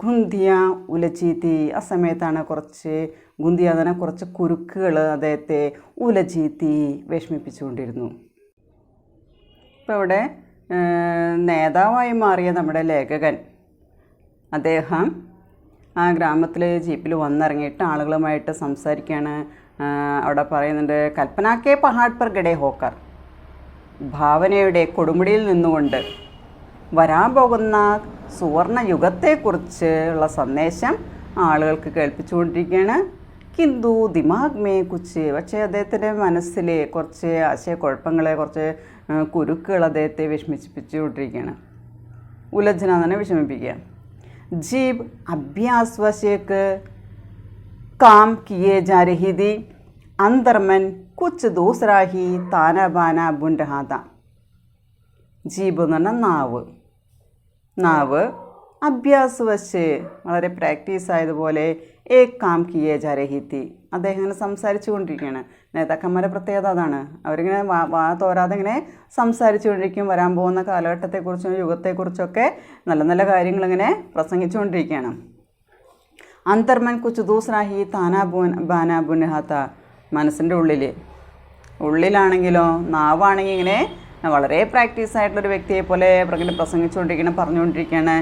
ഗുന്തിയ ഉലചീത്തി. ആ സമയത്താണ് കുറച്ച് ഗുന്തിയ എന്ന് പറഞ്ഞാൽ കുറച്ച് കുരുക്കുകൾ അദ്ദേഹത്തെ ഉലചീത്തി വിഷമിപ്പിച്ചുകൊണ്ടിരുന്നു. ഇപ്പോൾ ഇവിടെ നേതാവായി മാറിയ നമ്മുടെ ലേഖകൻ അദ്ദേഹം ആ ഗ്രാമത്തിൽ ജീപ്പിൽ വന്നിറങ്ങിയിട്ട് ആളുകളുമായിട്ട് സംസാരിക്കുകയാണ്. അവിടെ പറയുന്നുണ്ട്, കൽപ്പനാക്കെ പഹാഡ് പർ ഗഡേ ഹോക്കർ, ഭാവനയുടെ കൊടുമുടിയിൽ നിന്നുകൊണ്ട് വരാൻ പോകുന്ന സുവർണ യുഗത്തെക്കുറിച്ച് ഉള്ള സന്ദേശം ആളുകൾക്ക് കേൾപ്പിച്ചുകൊണ്ടിരിക്കുകയാണ്. കിന്തു ദിമാഗ് മേ കുച്ച്. പക്ഷേ അദ്ദേഹത്തിൻ്റെ മനസ്സിൽ കുറച്ച് ആശയക്കുഴപ്പങ്ങളെ, കുറച്ച് കുരുക്കുകൾ അദ്ദേഹത്തെ വിഷമിപ്പിച്ചുകൊണ്ടിരിക്കുകയാണ്. ഉലജ്ജന തന്നെ വിഷമിപ്പിക്കുക. ജീബ് അഭ്യാസ്വശേക്ക് काम किए जा रही थी, अंदर मन कुछ दूसरा ही ताना बाना बुन रहा था. ജീബ് എന്ന് പറഞ്ഞാൽ നാവ് അഭ്യാസവശ് വളരെ പ്രാക്ടീസ് ആയതുപോലെ ഏക് കാം കിയേ ജാ രഹി തി. അദ്ദേഹം ഇങ്ങനെ സംസാരിച്ചു കൊണ്ടിരിക്കുകയാണ്. നേതാക്കന്മാരുടെ പ്രത്യേകത അതാണ്, അവരിങ്ങനെ വാ തോരാതെ ഇങ്ങനെ സംസാരിച്ചു കൊണ്ടിരിക്കും. വരാൻ പോകുന്ന കാലഘട്ടത്തെക്കുറിച്ചും യുഗത്തെക്കുറിച്ചൊക്കെ നല്ല നല്ല കാര്യങ്ങളിങ്ങനെ പ്രസംഗിച്ചുകൊണ്ടിരിക്കുകയാണ്. അന്തർമൻ കുച്ച് ദൂസറാഹി താനാ ബാനാ ബുൻഹാത്ത. മനസ്സിൻ്റെ ഉള്ളിലാണെങ്കിലോ നാവാണെങ്കിൽ ഇങ്ങനെ വളരെ പ്രാക്ടീസ് ആയിട്ടുള്ളൊരു വ്യക്തിയെ പോലെ പ്രസംഗിച്ചുകൊണ്ടിരിക്കണം, പറഞ്ഞുകൊണ്ടിരിക്കുകയാണ്.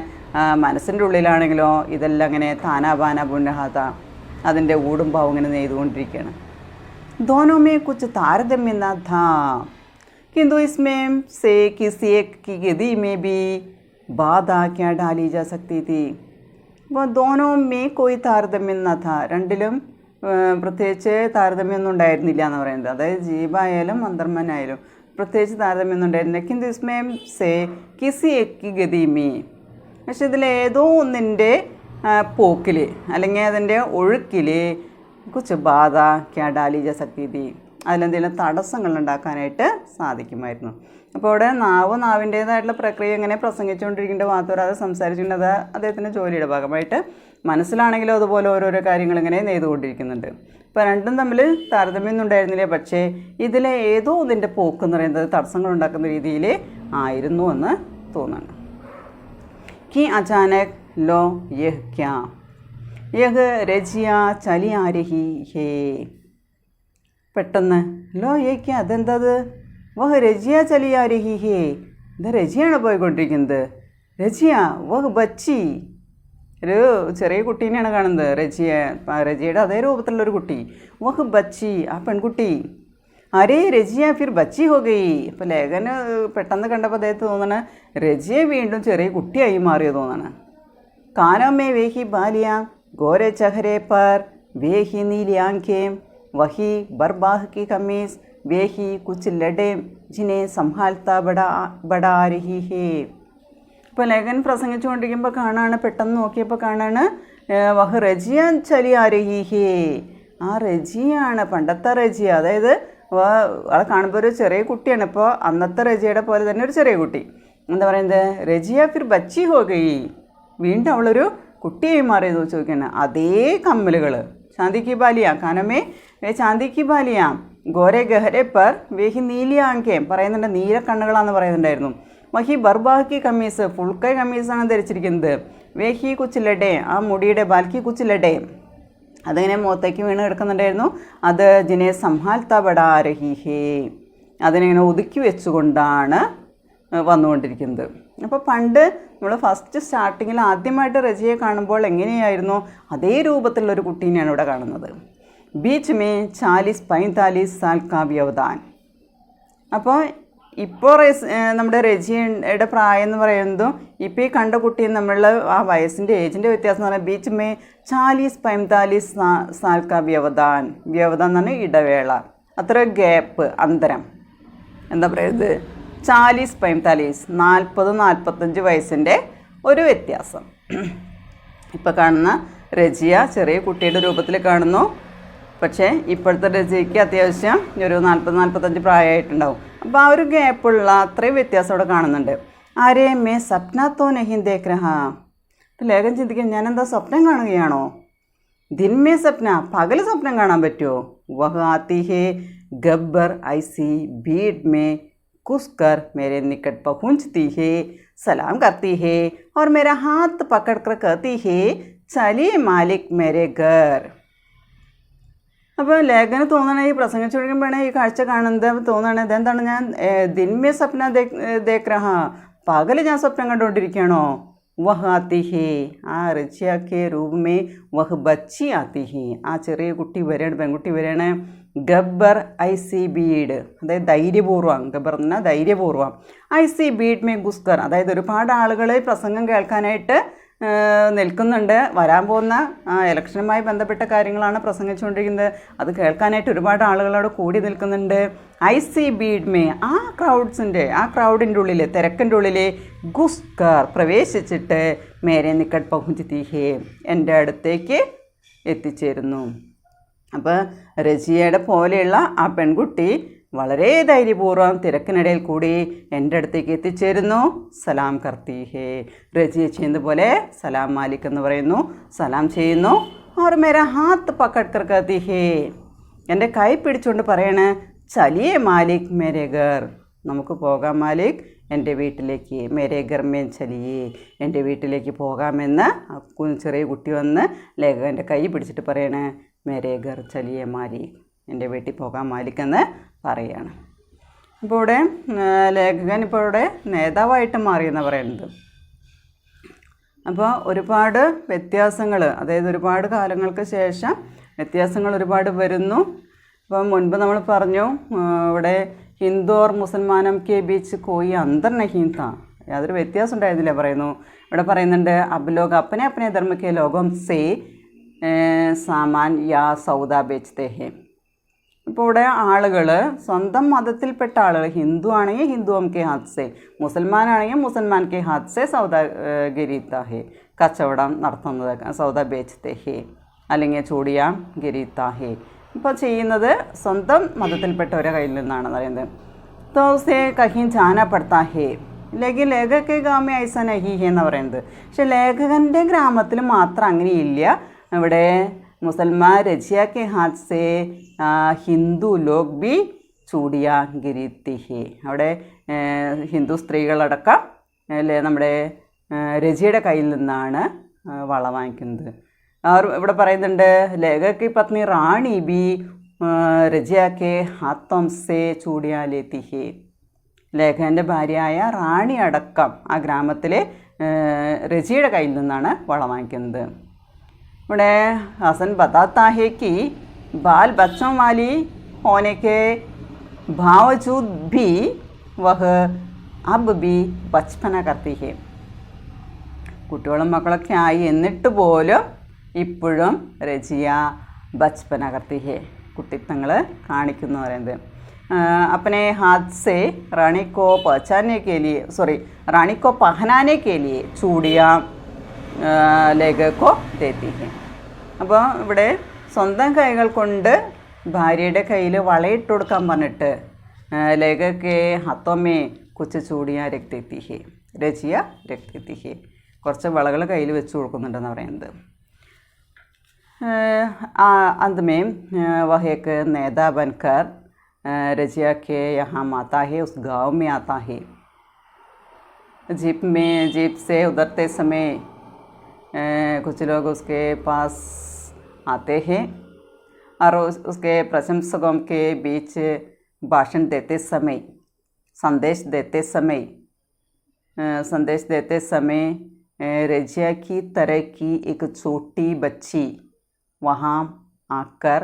മനസ്സിൻ്റെ ഉള്ളിലാണെങ്കിലോ ഇതെല്ലാം ഇങ്ങനെ താനാ ബാനാ ബുൻഹാത്ത, അതിൻ്റെ ഊടും പാവും ഇങ്ങനെ നെയ്തുകൊണ്ടിരിക്കുകയാണ്. ദോനോമേ കുച്ച് താരതമ്യം था, किंतु इसमें से किसी एक की गति में भी बाधा क्या डाली जा सकती थी. അപ്പോൾ ദോനോ മേ കോയി താരതമ്യം നഥ, രണ്ടിലും പ്രത്യേകിച്ച് താരതമ്യമൊന്നും ഉണ്ടായിരുന്നില്ല എന്ന് പറയുന്നത്. അതായത് ജീബായാലും അന്തർമനായാലും പ്രത്യേകിച്ച് താരതമ്യമൊന്നും ഉണ്ടായിരുന്നില്ല. കിന്തു ഇസ്മേം സേ കിസി എക്കി ഗതിമേ. പക്ഷെ ഇതിലേതോ ഒന്നിൻ്റെ പോക്കിൽ അല്ലെങ്കിൽ അതിൻ്റെ ഒഴുക്കിൽ കുച്ച് ബാധ ക്യാ ഡാലി ജ സക്തി തി, അതിലെന്തെങ്കിലും തടസ്സങ്ങൾ ഉണ്ടാക്കാനായിട്ട് സാധിക്കുമായിരുന്നു. അപ്പോൾ അവിടെ നാവിൻ്റേതായിട്ടുള്ള പ്രക്രിയ ഇങ്ങനെ പ്രസംഗിച്ചുകൊണ്ടിരിക്കേണ്ട മാത്രമല്ലാതെ സംസാരിച്ചുകൊണ്ട് അദ്ദേഹത്തിൻ്റെ ജോലിയുടെ ഭാഗമായിട്ട് മനസ്സിലാണെങ്കിലും അതുപോലെ ഓരോരോ കാര്യങ്ങളിങ്ങനെ നെയ്തുകൊണ്ടിരിക്കുന്നുണ്ട്. ഇപ്പോൾ രണ്ടും തമ്മിൽ താരതമ്യമൊന്നും ഉണ്ടായിരുന്നില്ല. പക്ഷേ ഇതിലെ ഏതോ ഇതിൻ്റെ പോക്ക് എന്ന് പറയുന്നത് തടസ്സങ്ങൾ ഉണ്ടാക്കുന്ന രീതിയിൽ ആയിരുന്നു എന്ന് തോന്നുന്നു. कि अचानक लो यह क्या, यह रजिया चली आ रही है. പെട്ടെന്ന് ലോ യേക്ക് അതെന്തത്, വഹ് രജിയ ചലി ആ രഹി ഹേ, ഇത് രജിയാണ് പോയിക്കൊണ്ടിരിക്കുന്നത്. രജിയ വഹ് ബച്ചി, ഒരു ചെറിയ കുട്ടീനെയാണ് കാണുന്നത്. രജിയുടെ അതേ രൂപത്തിലുള്ളൊരു കുട്ടി. വഹ് ബച്ചി, ആ പെൺകുട്ടി. അരേ രജിയ ഫിർ ബച്ചി ഹോ ഗയി. ഇപ്പോൾ ലേഖന് പെട്ടെന്ന് കണ്ടപ്പോൾ അദ്ദേഹത്തെ തോന്നണ രജിയെ വീണ്ടും ചെറിയ കുട്ടിയായി മാറിയോ തോന്നണം. കാനമേ വേഹി ബാലിയ ഗോരെ ചഹരെ പർ വേഹി നീലി ആംഖേം വഹി ബർബാഹ് की कमीज വേഹി കുച്ച് ലഡേം ജിനെ സംഭാൽത്ത ബടാ രഹി ഹേ. ഇപ്പോൾ ലേഖൻ പ്രസംഗിച്ചുകൊണ്ടിരിക്കുമ്പോൾ കാണാണ്, പെട്ടെന്ന് നോക്കിയപ്പോൾ കാണാണ് വഹ് രജിയ ചലി ആ രഹി ഹേ. ആ രജിയാണ്, പണ്ടത്തെ രജിയ. അതായത് അവളെ കാണുമ്പോൾ ഒരു ചെറിയ കുട്ടിയാണ്. ഇപ്പോൾ അന്നത്തെ രജിയുടെ പോലെ തന്നെ ഒരു ചെറിയ കുട്ടി. എന്താ പറയുന്നത്, രജിയ ഫിർ ബച്ചി ഹോ ഗയി, വീണ്ടും അവളൊരു കുട്ടിയായി മാറിയത് ചോദിക്കുകയാണ്. അതേ കമ്മലുകൾ, ചാന്ദിക്ക് ബാലിയ കാനമേ ചാന്ദിക്ക് ബാലിയ ഗോരെ ഗഹരെ പർ വേഹി നീലി ആങ്കേം, പറയുന്നുണ്ട് നീല കണ്ണുകളാണെന്ന് പറയുന്നുണ്ടായിരുന്നു. വഹി ബർബാഹി കമ്മീസ്, ഫുൾക്കൈ കമ്മീസാണ് ധരിച്ചിരിക്കുന്നത്. വേഹി കുച്ച് ലഡേ, ആ മുടിയുടെ ബാൽക്കി കുച്ച് ലഡേ, അതിങ്ങനെ മുഖത്തേക്ക് വീണ് കിടക്കുന്നുണ്ടായിരുന്നു. അത് ജിനെ സംഹാൽത്ത ബടാ രഹി ഹേ, അതിനിങ്ങനെ ഒതുക്കി വെച്ചുകൊണ്ടാണ് വന്നുകൊണ്ടിരിക്കുന്നത്. അപ്പോൾ പണ്ട് നമ്മൾ ഫസ്റ്റ് സ്റ്റാർട്ടിങ്ങിൽ ആദ്യമായിട്ട് രജിയെ കാണുമ്പോൾ എങ്ങനെയായിരുന്നു അതേ രൂപത്തിലുള്ളൊരു കുട്ടീനെയാണ് ഇവിടെ കാണുന്നത്. ബീച്ച് മേ 40-45 സാൽ കാ വ്യവധാൻ. അപ്പോൾ ഇപ്പോൾ നമ്മുടെ രജിയുടെ പ്രായം എന്ന് പറയുന്നതും ഇപ്പോൾ ഈ കണ്ട കുട്ടിയും തമ്മിലുള്ള ആ വയസ്സിൻ്റെ ഏജിൻ്റെ വ്യത്യാസം എന്ന് പറഞ്ഞാൽ ബീച്ച് മേ 40-45 സാൽ കാ വ്യവധാൻ. വ്യവധാൻ എന്ന് പറഞ്ഞാൽ ഇടവേള, അത്ര ഗ്യാപ്പ്, അന്തരം. എന്താ പറയുന്നത്, 40-45 40-45 വയസ്സിൻ്റെ ഒരു വ്യത്യാസം. ഇപ്പോൾ കാണുന്ന രജിയ ചെറിയ കുട്ടിയുടെ രൂപത്തിൽ കാണുന്നു. പക്ഷേ ഇപ്പോഴത്തെ രജിക്ക് അത്യാവശ്യം ഒരു 40-45 പ്രായമായിട്ടുണ്ടാവും. അപ്പോൾ ആ ഒരു ഗ്യാപ്പുള്ള അത്രയും വ്യത്യാസം അവിടെ കാണുന്നുണ്ട്. ആരേ മേ സപ്നാത്തോ നഹിൻ ദേഖ് രഹാ. ലേഖൻ ചിന്തിക്കും, ഞാനെന്താ സ്വപ്നം കാണുകയാണോ? ദിൻമേ സ്വപ്ന, പകൽ സ്വപ്നം കാണാൻ പറ്റുമോ? വഹ് ആത്തി ഹേ ഗബ്ബർ ഐസി ഭീഡ് മേ घुस कर मेरे निकट पहुंचती है, सलाम करती है और मेरा हाथ पकड़कर कहती है चलिए मालिक मेरे घर. അപ്പോൾ ലേഖന് തോന്നണേ ഈ പ്രസംഗിച്ചുകൊണ്ടിരിക്കുമ്പോഴാണ് ഈ കാഴ്ച കാണുന്നത്. തോന്നുകയാണ് ഇതെന്താണ് ഞാൻ ദിൻമേ സ്വപ്ന ദേഖ് രഹാ, പകല് ഞാൻ സ്വപ്നം കണ്ടുകൊണ്ടിരിക്കുകയാണോ. വഹ് ആത്തി ഹേ, ആ റജിയാക്കെ രൂപമേ വഹ് ബച്ചി ആത്തി ഹേ, ആ ചെറിയ കുട്ടി വരെയാണ്, പെൺകുട്ടി വരെയാണ്. ഗബ്ബർ ഐ സി ബീഡ്, അതായത് ധൈര്യപൂർവ്വം, ഗബ്ബർ എന്ന് പറഞ്ഞാൽ ധൈര്യപൂർവ്വം. ഐ സി ബീഡ് മേ ഗുസ്കർ, അതായത് ഒരുപാട് ആളുകൾ പ്രസംഗം കേൾക്കാനായിട്ട് നിൽക്കുന്നുണ്ട്. വരാൻ പോകുന്ന ഇലക്ഷനുമായി ബന്ധപ്പെട്ട കാര്യങ്ങളാണ് പ്രസംഗിച്ചുകൊണ്ടിരിക്കുന്നത്. അത് കേൾക്കാനായിട്ട് ഒരുപാട് ആളുകളോട് കൂടി നിൽക്കുന്നുണ്ട്. ഐ സി ബീഡ് മേ, ആ ക്രൗഡിൻ്റെ ഉള്ളിൽ, തിരക്കിൻ്റെ ഉള്ളിൽ ഗുസ്കർ പ്രവേശിച്ചിട്ട് മേരെ നിക്കട്ട് പഹുഞ്ചത്തി ഹേ, എൻ്റെ അടുത്തേക്ക് എത്തിച്ചേരുന്നു. അപ്പോൾ റജിയയുടെ പോലെയുള്ള ആ പെൺകുട്ടി വളരെ ധൈര്യപൂർവ്വം തിരക്കിനിടയിൽ കൂടി എൻ്റെ അടുത്തേക്ക് എത്തിച്ചേരുന്നു. സലാം കർത്തി ഹേ, റജിയ ചെയ്യുന്നത് പോലെ സലാം മാലിക് എന്ന് പറയുന്നു, സലാം ചെയ്യുന്നു. और मेरा हाथ पकड़ कर कहती है, എൻ്റെ കൈ പിടിച്ചുകൊണ്ട് പറയണ ചലിയേ മാലിക് മേരെ ഘർ, നമുക്ക് പോകാം മാലിക് എൻ്റെ വീട്ടിലേക്ക്. മേരെ ഘർ മേ ചലിയേ, എൻ്റെ വീട്ടിലേക്ക് പോകാമെന്ന് ചെറിയ കുട്ടി വന്ന് ലേഖകൻ്റെ കൈ പിടിച്ചിട്ട് പറയണേ മേരെ ഘർ ചലിയേ മാലിക്, എൻ്റെ വീട്ടിൽ പോകാം മാലിക് എന്ന് പറയുകയാണ്. അപ്പോൾ ഇവിടെ ലേഖകൻ ഇപ്പോൾ ഇവിടെ നേതാവായിട്ട് മാറിയെന്ന് പറയുന്നത്. അപ്പോൾ ഒരുപാട് വ്യത്യാസങ്ങൾ, അതായത് ഒരുപാട് കാലങ്ങൾക്ക് ശേഷം വ്യത്യാസങ്ങൾ ഒരുപാട് വരുന്നു. അപ്പം മുൻപ് നമ്മൾ പറഞ്ഞു ഇവിടെ ഹിന്ദു ഓർ മുസൽമാനം കെ ബീച്ച് കോയി അന്തർ നഹീം താ, യാതൊരു വ്യത്യാസം ഉണ്ടായിരുന്നില്ല പറയുന്നു. ഇവിടെ പറയുന്നുണ്ട് അബ് ലോഗ് അപ്പനെ അപ്പനെ ധർമ്മ കെ ലോകം സേ സാമാൻ യാ സൗദ ബേച്ച്തേ ഹേ. ഇപ്പോൾ ഇവിടെ ആളുകൾ സ്വന്തം മതത്തിൽപ്പെട്ട ആളുകൾ, ഹിന്ദു ആണെങ്കിൽ ഹിന്ദുവും കെ ഹാത്ത് സേ, മുസൽമാനാണെങ്കിൽ മുസൽമാൻ കെ ഹാത്ത് സേ സൗദ ഗരീത്ത ഹേ, കച്ചവടം നടത്തുന്നത് സൗദ ബേച്ച്തേ ഹേ അല്ലെങ്കിൽ ചൂടിയ ഗരീത്ത ഹേ. ഇപ്പോൾ ചെയ്യുന്നത് സ്വന്തം മതത്തിൽപ്പെട്ടവരുടെ കയ്യിൽ നിന്നാണെന്ന് പറയുന്നത്. തോ സേ കഹീം ജാന പഡ്താ ഹേ, ലേഖ ലേഖക്കെ ഗാമി ഐസ നഹി ഹേ എന്ന് പറയുന്നത്. പക്ഷെ ലേഖകൻ്റെ ഗ്രാമത്തിൽ മാത്രം അങ്ങനെയില്ല. ഇവിടെ മുസൽമാൻ രജിയ കെ ഹാത്ത് സേ ഹിന്ദു ലോഗ് ബി ചൂടിയ ഗിരീത്തി ഹേ, അവിടെ ഹിന്ദു സ്ത്രീകളടക്കം അല്ലേ നമ്മുടെ രജിയുടെ കയ്യിൽ നിന്നാണ് വള വാങ്ങിക്കുന്നത്. അവർ ഇവിടെ പറയുന്നുണ്ട് ലേഖകി പത്നി റാണി ബി രജിയ കെ ഹാത്തോം സേ ചൂടിയ ലേത്തി ഹേ, ലേഖകൻ്റെ ഭാര്യയായ റാണി അടക്കം ആ ഗ്രാമത്തിലെ രജിയുടെ കയ്യിൽ നിന്നാണ് വള വാങ്ങിക്കുന്നത്. ഇവിടെ हसन बताता है कि बाल बच्चों वाली होने के बावजूद भी वह अब भी बचपना करती है, കുട്ടികളും മക്കളൊക്കെ ആയി എന്നിട്ട് പോലും ഇപ്പോഴും രജിയ ബച്പന കർത്തി ഹേ, കുട്ടിത്തങ്ങൾ കാണിക്കുന്നു പറയുന്നത്. अपने हाथ से रानी को पहचानने के लिए रानी को पहनाने के लिए चूड़ियाँ ലേഖകോ देती है. അപ്പോൾ ഇവിടെ സ്വന്തം കൈകൾ കൊണ്ട് ഭാര്യയുടെ കയ്യിൽ വളയിട്ട് കൊടുക്കാൻ പറഞ്ഞിട്ട് ലേഖകെ ഹത്തോമേ കുച്ച് ചൂടിയാ രക്തെത്തി ഹേ, രജിയ രക്തെത്തി ഹേ, കുറച്ച് വളകൾ കയ്യിൽ വെച്ച് കൊടുക്കുന്നുണ്ടെന്ന് പറയുന്നത്. अंत में वह एक नेता बनकर रजिया के यहाँ आता है, उस गांव में आता है. जीप से उतरते समय कुछ लोग उसके पास आते हैं और उसके प्रशंसकों के बीच भाषण देते समय, संदेश देते समय रजिया की तरह की एक छोटी बच्ची वहाँ आकर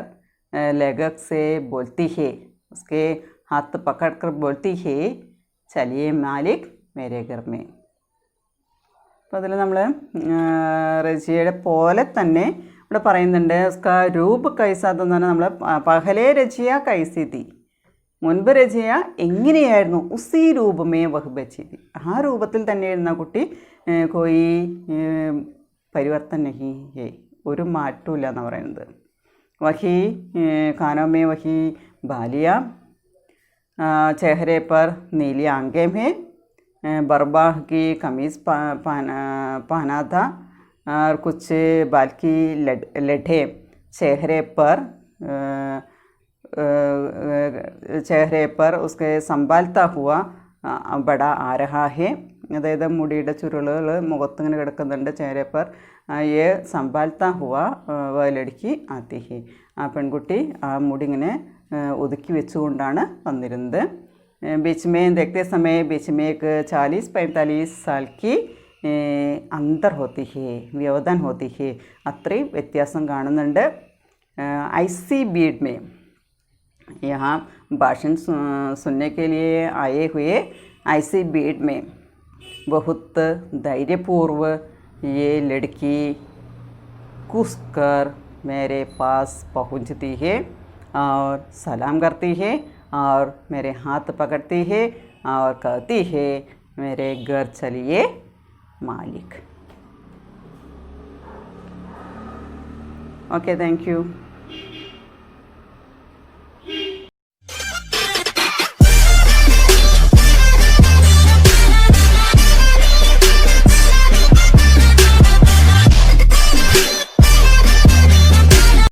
लेखक से बोलती है, उसके हाथ पकड़कर बोलती है चलिए मालिक मेरे घर में. അപ്പോൾ അതിൽ നമ്മൾ രജിയയുടെ പോലെ തന്നെ ഇവിടെ പറയുന്നുണ്ട് ഉസ്കാ രൂപ് കൈസാത്ത് എന്ന് പറഞ്ഞാൽ നമ്മൾ പഹലേ രജിയ കൈസീതി, മുൻപ് രജിയ എങ്ങനെയായിരുന്നു ഉസി രൂപമേ വഹ് ബച്ചീതി, ആ രൂപത്തിൽ തന്നെയായിരുന്നു ആ കുട്ടി. കോയി പരിവർത്തൻ നഹി ഹേ, ഒരു മാറ്റവും ഇല്ല എന്നാണ് പറയുന്നത്. വഹി കാനോമേ വഹി ബാലിയ, ചെഹരെ പർ നീലി ആംഗേം ഹേ, बरबाह की कमीज़ पहना था और कुछ बाल की लठे चेहरे पर चेहरे पर उसके संभालता हुआ बड़ा आ रहा है അതായത് മുടിയുടെ ചുരുളുകൾ മുഖത്തിങ്ങനെ കിടക്കുന്നുണ്ട് ചേരപ്പർ ये संभालता हुआ वह लड़की आती है ആ പെൺകുട്ടി ആ മുടി ഇങ്ങനെ ഒതുക്കി വെച്ചുകൊണ്ടാണ് വന്നിരുന്നത് बीच में देखते समय बीच में एक 40-45 साल की अंतर होती है व्यवधान होती है അത്രയും വ്യത്യാസം കാണുന്നുണ്ട് IC बीड में यहाँ भाषण सुनने के लिए आए हुए IC बीड में बहुत धैर्यपूर्व ये लड़की कूदकर मेरे पास पहुंचती है और सलाम करती है और मेरे हाथ पकड़ती है और कहती है मेरे घर चलिए मालिक. Okay, thank you.